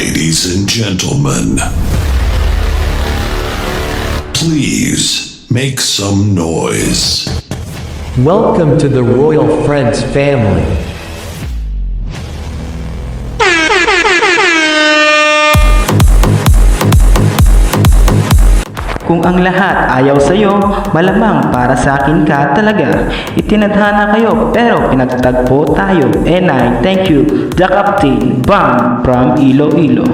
Ladies and gentlemen, please make some noise. Welcome to the Royal Friends family. Kung ang lahat ayaw sa'yo, malamang para sa akin ka talaga. Itinadhana kayo pero pinagtagpo tayo. And I thank you, the Captain Bam from Iloilo.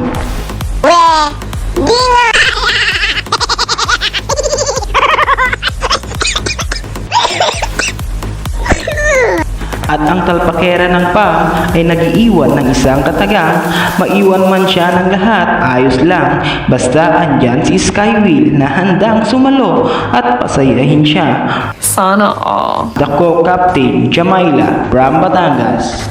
At ang talpakera ng Pam ay nag-iiwan ng isang katagang, maiwan man siya ng lahat, ayos lang, basta andyan si Skywheel na handang sumalo at pasayahin siya. Sana all. Dako Captain Jamaila from Batangas.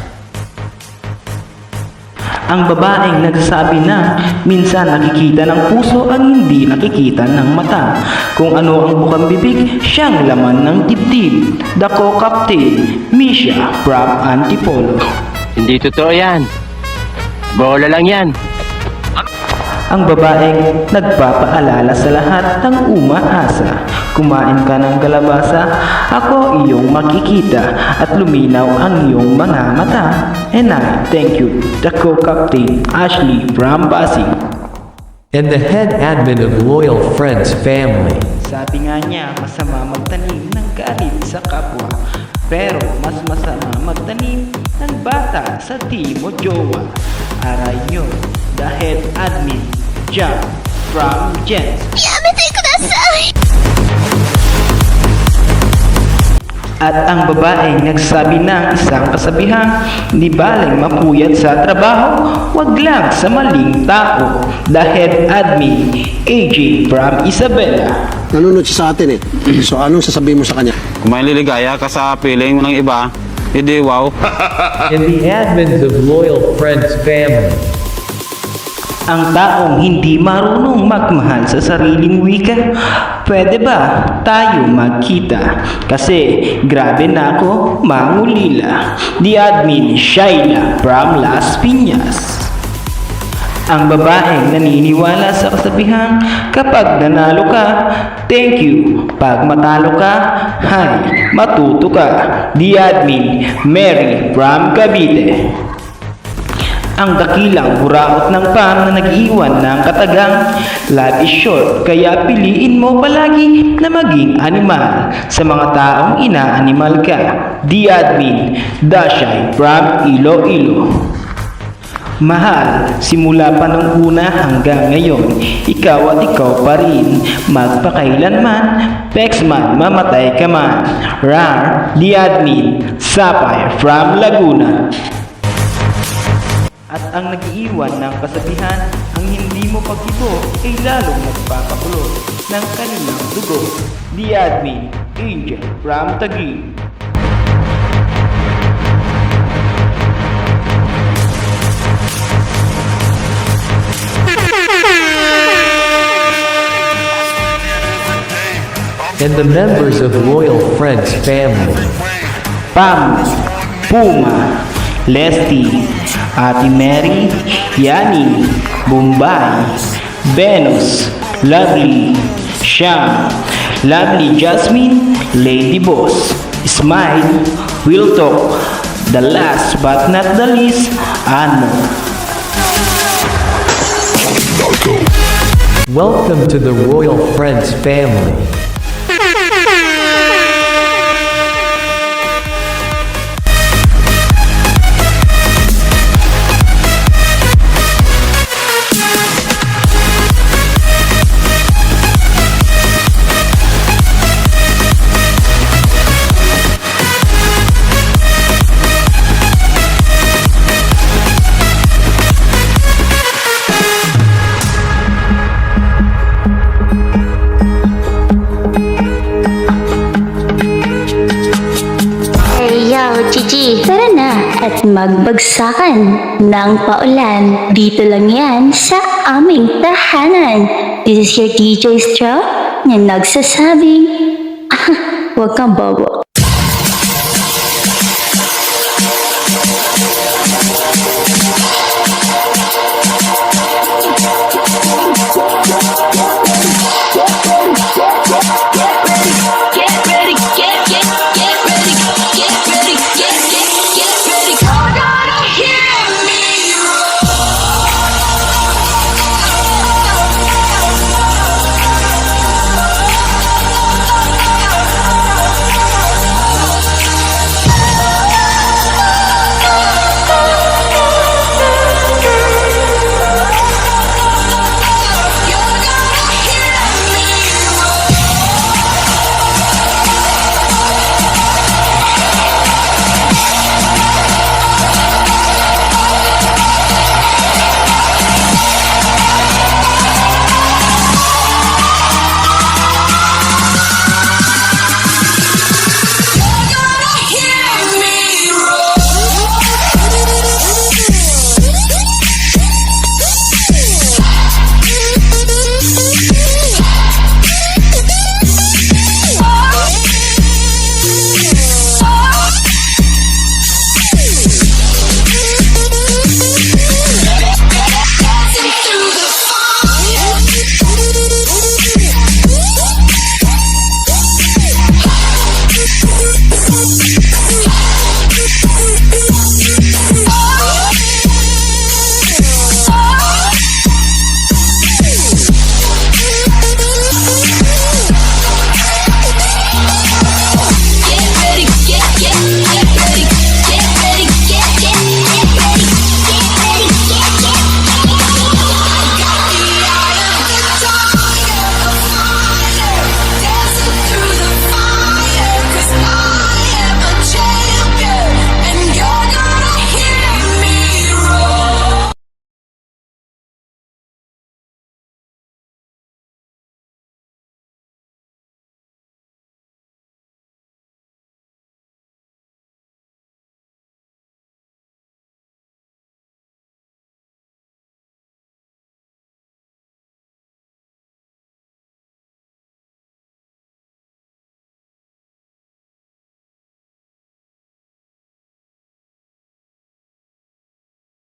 Ang babaeng nagsasabi na minsan nakikita ng puso ang hindi nakikita ng mata. Kung ano ang bukang bibig, siyang laman ng dibdib. Dako Captain Misha from Antipolo. Hindi totoo yan. Bola lang yan. Ang babaeng nagpapaalala sa lahat ng umaasa. Kumain ka ng kalabasa, ako iyong makikita at luminaw ang iyong mga mata. And I thank you, the co-captain Ashley from Pasig. And the head admin of Loyal Friends family. Sabi nga niya, masama magtanim ng galit sa kapwa. Pero mas masama magtanim ng bata sa timo jowa. Aray nyo, the head admin, Jack from Jens. At ang babaeng nagsabi ng isang kasabihan, di baling mapuyat sa trabaho, wag lang sa maling tao. The head admin, AJ from Isabela. Nanonood siya sa atin eh. So anong sasabihin mo sa kanya? Kung may liligaya ka sa piling ng iba, hindi wow. And the admins of Loyal Friends family. Ang taong hindi marunong magmahal sa sariling wika, pwede ba tayo magkita? Kasi grabe na ako mangulila. The admin Shaila from Las Piñas. Ang babaeng naniniwala sa kasabihan, kapag nanalo ka, thank you. Pag matalo ka, hi, matuto ka. The admin Mary from Cavite. Ang dakilang buraot ng Pam na nag-iwan ng katagang, life is short, kaya piliin mo palagi na maging animal sa mga taong ina-animal ka. The admin Dashay from Iloilo. Mahal, simula pa nung una hanggang ngayon, ikaw at ikaw pa rin. Magpakailanman, pex man, mamatay ka man. Rar, the admin Sapphire from Laguna. At ang nag-iwan ng kasabihan, ang hindi mo pag-ibo ay lalong nagpapakulo ng kanilang dugo. The admin Angel from Taguig. And the members of Loyal Friends family. Pam, Puma, Leslie, Ate Mary, Yani, Bombay, Venus, Lovely, Sham, Lovely Jasmine, Lady Boss, Smile, Will Talk, the last but not the least, Ano. Welcome to the Royal Friends family. Gigi, tara na at magbagsakan ng paulan. Dito lang yan sa aming tahanan. This is your DJ Straw na nagsasabing, huwag kang bobo.